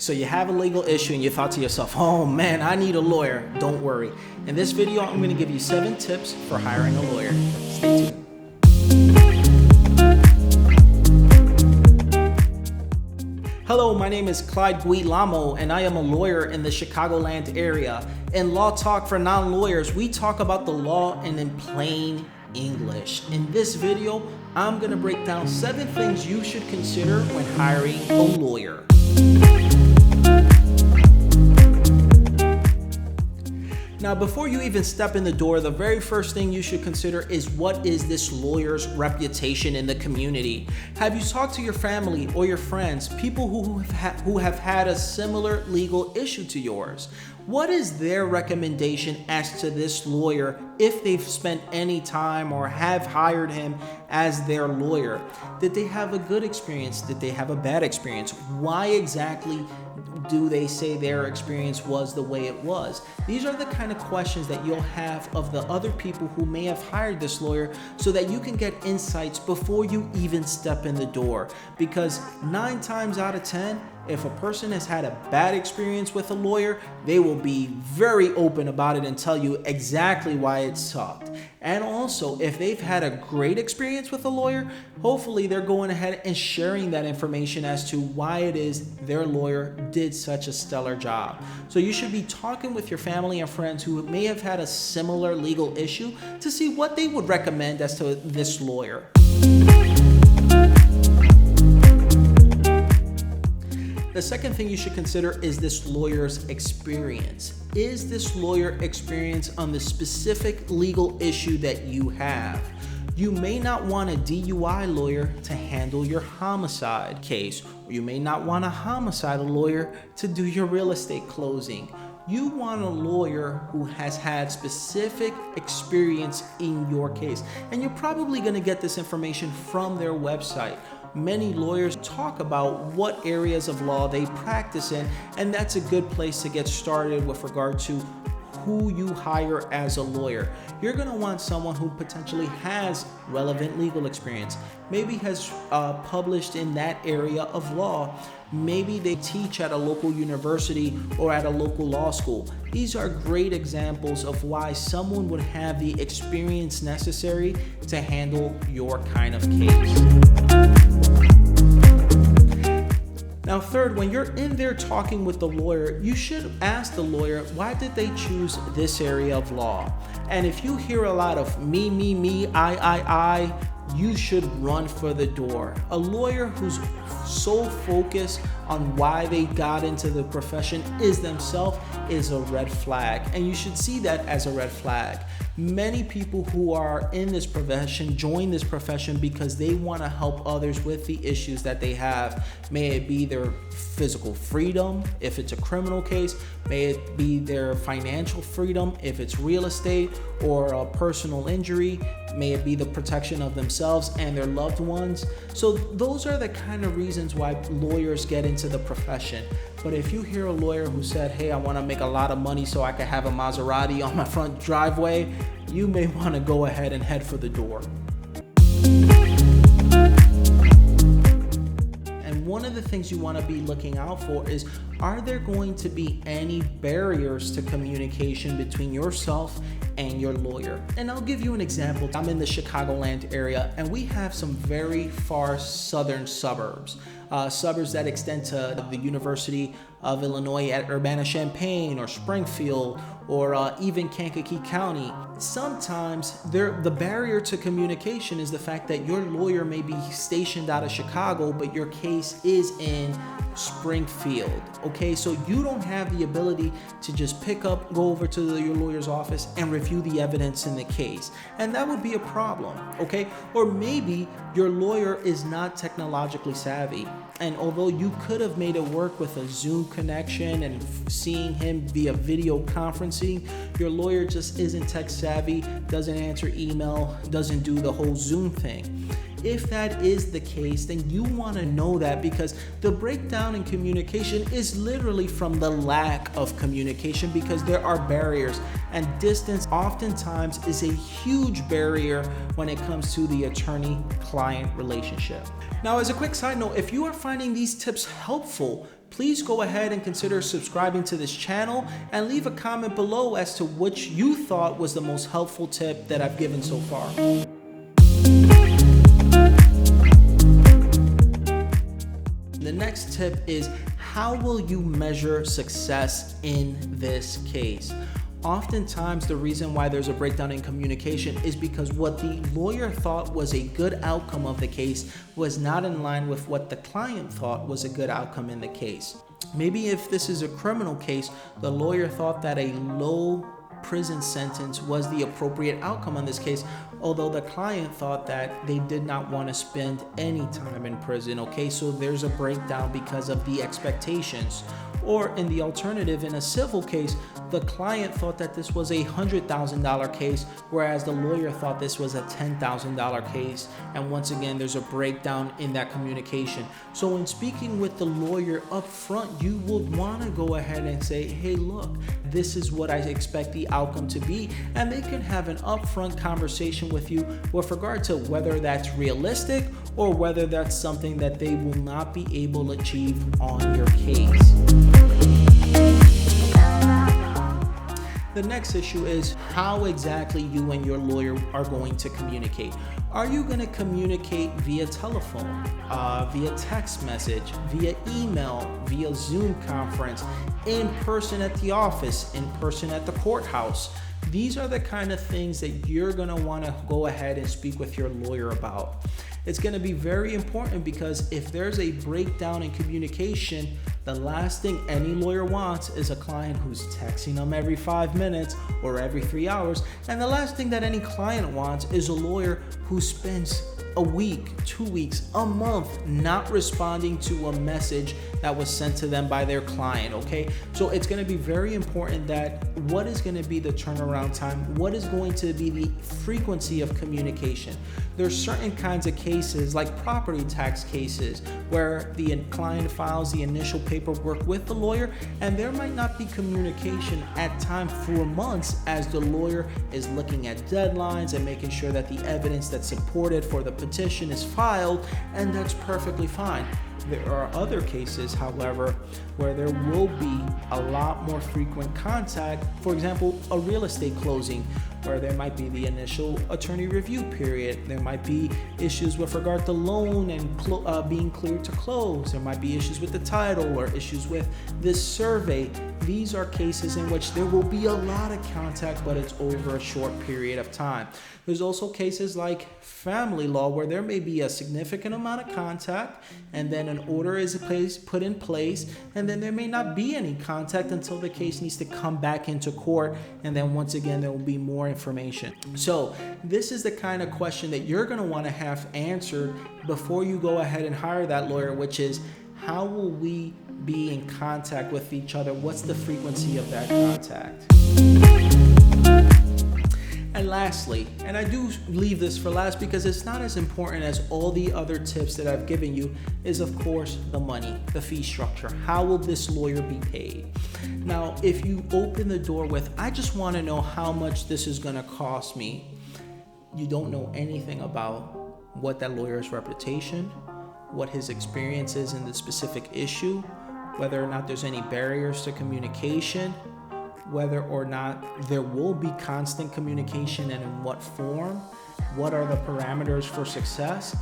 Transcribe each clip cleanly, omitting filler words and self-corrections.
So you have a legal issue and you thought to yourself, oh man, I need a lawyer. Don't worry. In this video, I'm going to give you 7 tips for hiring a lawyer. Stay tuned. Hello, my name is Clyde Guilamo and I am a lawyer in the Chicagoland area. In Law Talk for Non-Lawyers, we talk about the law and in plain English. In this video, I'm going to break down 7 things you should consider when hiring a lawyer. Now, before you even step in the door, the very first thing you should consider is what is this lawyer's reputation in the community? Have you talked to your family or your friends, people who have had a similar legal issue to yours? What is their recommendation as to this lawyer if they've spent any time or have hired him as their lawyer? Did they have a good experience? Did they have a bad experience? Why exactly do they say their experience was the way it was? These are the kind of questions that you'll have of the other people who may have hired this lawyer so that you can get insights before you even step in the door. Because 9 times out of 10, if a person has had a bad experience with a lawyer, they will be very open about it and tell you exactly why it sucked. And also, if they've had a great experience with a lawyer, hopefully they're going ahead and sharing that information as to why it is their lawyer did such a stellar job. So you should be talking with your family and friends who may have had a similar legal issue to see what they would recommend as to this lawyer. The second thing you should consider is this lawyer's experience. Is this lawyer experienced on the specific legal issue that you have? You may not want a DUI lawyer to handle your homicide case, or you may not want a homicide lawyer to do your real estate closing. You want a lawyer who has had specific experience in your case, and you're probably going to get this information from their website. Many lawyers talk about what areas of law they practice in, and that's a good place to get started with regard to who you hire as a lawyer. You're going to want someone who potentially has relevant legal experience, maybe has published in that area of law. Maybe they teach at a local university or at a local law school. These are great examples of why someone would have the experience necessary to handle your kind of case. Now, third, when you're in there talking with the lawyer, you should ask the lawyer, why did they choose this area of law? And if you hear a lot of me, I, you should run for the door. A lawyer who's so focused on why they got into the profession is themselves is a red flag, and you should see that as a red flag. Many people who are in this profession join this profession because they want to help others with the issues that they have. May it be their physical freedom if it's a criminal case, may it be their financial freedom if it's real estate or a personal injury, may it be the protection of themselves and their loved ones. So those are the kind of reasons why lawyers get into the profession. But if you hear a lawyer who said, hey, I want to make a lot of money so I can have a Maserati on my front driveway, you may want to go ahead and head for the door. And one of the things you want to be looking out for is, are there going to be any barriers to communication between yourself and your lawyer? And I'll give you an example. I'm in the Chicagoland area, and we have some very far southern suburbs. Suburbs that extend to the University of Illinois at Urbana-Champaign or Springfield or even Kankakee County. Sometimes the barrier to communication is the fact that your lawyer may be stationed out of Chicago, but your case is in Springfield. Okay, so you don't have the ability to just go over to your lawyer's office and review the evidence in the case, and that would be a problem. Okay, or maybe your lawyer is not technologically savvy, and although you could have made it work with a Zoom connection and seeing him via video conferencing, your lawyer just isn't tech savvy, doesn't answer email, doesn't do the whole Zoom thing. If that is the case, then you want to know that, because the breakdown in communication is literally from the lack of communication, because there are barriers, and distance oftentimes is a huge barrier when it comes to the attorney-client relationship. Now, as a quick side note, if you are finding these tips helpful, please go ahead and consider subscribing to this channel and leave a comment below as to which you thought was the most helpful tip that I've given so far. The next tip is, how will you measure success in this case? Oftentimes, the reason why there's a breakdown in communication is because what the lawyer thought was a good outcome of the case was not in line with what the client thought was a good outcome in the case. Maybe if this is a criminal case, the lawyer thought that a low prison sentence was the appropriate outcome in this case, although the client thought that they did not want to spend any time in prison. Okay, so there's a breakdown because of the expectations. Or in the alternative, in a civil case, the client thought that this was a $100,000 case, whereas the lawyer thought this was a $10,000 case. And once again, there's a breakdown in that communication. So in speaking with the lawyer up front, you would want to go ahead and say, hey, look, this is what I expect the outcome to be. And they can have an upfront conversation with you with regard to whether that's realistic or whether that's something that they will not be able to achieve on your case. The next issue is how exactly you and your lawyer are going to communicate. Are you going to communicate via telephone, via text message, via email, via Zoom conference, in person at the office, in person at the courthouse? These are the kind of things that you're going to want to go ahead and speak with your lawyer about. It's going to be very important because if there's a breakdown in communication, the last thing any lawyer wants is a client who's texting them every 5 minutes or every 3 hours. And the last thing that any client wants is a lawyer who spends a week, 2 weeks, a month not responding to a message that was sent to them by their client, okay? So it's going to be very important that what is going to be the turnaround time? What is going to be the frequency of communication? There's certain kinds of cases like property tax cases where the client files the initial paperwork with the lawyer and there might not be communication at times for months as the lawyer is looking at deadlines and making sure that the evidence that's supported for the petition is filed, and that's perfectly fine. There are other cases, however, where there will be a lot more frequent contact. For example, a real estate closing, where there might be the initial attorney review period. There might be issues with regard to loan and being cleared to close. There might be issues with the title or issues with this survey. These are cases in which there will be a lot of contact, but it's over a short period of time. There's also cases like family law where there may be a significant amount of contact and then an order is put in place, and then there may not be any contact until the case needs to come back into court, and then once again there will be more information. So this is the kind of question that you're going to want to have answered before you go ahead and hire that lawyer, which is, how will we be in contact with each other? What's the frequency of that contact? And lastly, and I do leave this for last because it's not as important as all the other tips that I've given you, is of course the money, the fee structure. How will this lawyer be paid? Now, if you open the door with, I just want to know how much this is going to cost me, you don't know anything about what that lawyer's reputation, what his experience is in the specific issue, whether or not there's any barriers to communication, whether or not there will be constant communication and in what form, what are the parameters for success,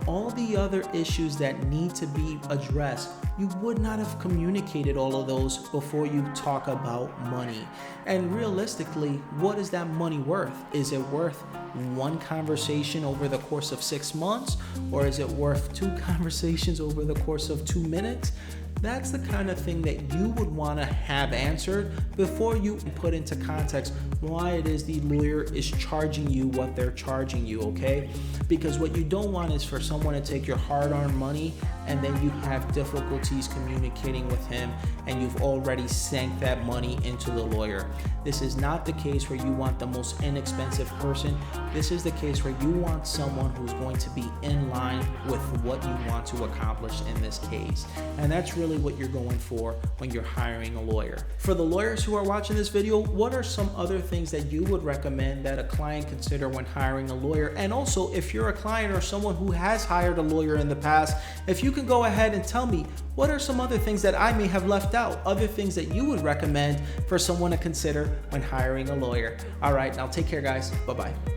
all the other issues that need to be addressed. You would not have communicated all of those before you talk about money. And realistically, what is that money worth? Is it worth one conversation over the course of 6 months? Or is it worth 2 conversations over the course of 2 minutes? That's the kind of thing that you would want to have answered before you put into context why it is the lawyer is charging you what they're charging you, okay? Because what you don't want is for someone to take your hard-earned money and then you have difficulties communicating with him and you've already sank that money into the lawyer. This is not the case where you want the most inexpensive person. This is the case where you want someone who's going to be in line with what you want to accomplish in this case. And that's really what you're going for when you're hiring a lawyer. For the lawyers who are watching this video, what are some other things that you would recommend that a client consider when hiring a lawyer? And also, if you're a client or someone who has hired a lawyer in the past, if you can go ahead and tell me what are some other things that I may have left out, other things that you would recommend for someone to consider when hiring a lawyer. All right, now take care, guys. Bye-bye.